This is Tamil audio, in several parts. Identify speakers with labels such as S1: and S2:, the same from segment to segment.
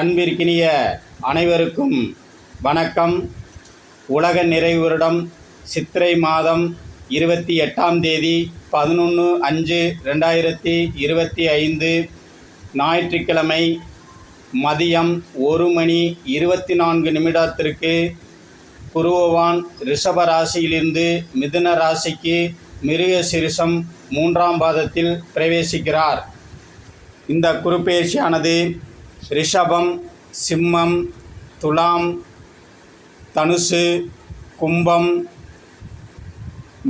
S1: அன்பிற்கினிய அனைவருக்கும் வணக்கம். உலக நிறைவு வருடம் சித்திரை மாதம் 28ஆம் தேதி 11/5/2025 ஞாயிற்றுக்கிழமை மதியம் 1:24 குருபகவான் ரிஷப ராசியிலிருந்து மிதுன ராசிக்கு மிருகசீரிஷம் 3ஆம் பாதத்தில் பிரவேசிக்கிறார். இந்த குருப்பெயர்ச்சியானது ரிஷபம், சிம்மம், துலாம், தனுசு, கும்பம்,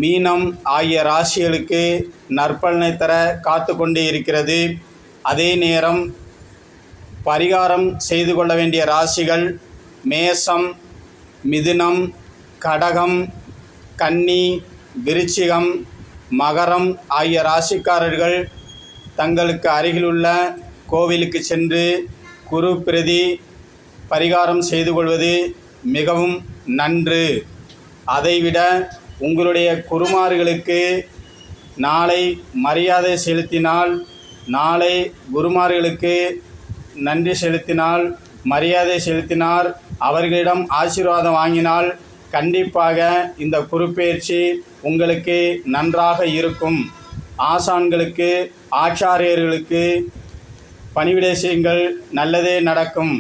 S1: மீனம் ஆகிய ராசிகளுக்கு நற்பலனை தர காத்து கொண்டே இருக்கிறது. அதே நேரம் பரிகாரம் செய்து கொள்ள வேண்டிய ராசிகள் மேஷம், மிதுனம், கடகம், கன்னி, விருச்சிகம், மகரம் ஆகிய ராசிக்காரர்கள் தங்களுக்கு அருகிலுள்ள கோவிலுக்கு சென்று குரு பிரதி பரிகாரம் செய்து கொள்வது மிகவும் நன்று. அதைவிட உங்களுடைய குருமார்களுக்கு நாளை மரியாதை செலுத்தினால், நாளை குருமார்களுக்கு நன்றி செலுத்தினால், மரியாதை செலுத்தினால், அவர்களிடம் ஆசீர்வாதம் வாங்கினால் கண்டிப்பாக இந்த குருப்பெயர்ச்சி உங்களுக்கு நன்றாக இருக்கும். ஆசான்களுக்கு, ஆச்சாரியர்களுக்கு பணிவிடை செய்யுங்கள், நல்லதே நடக்கும்.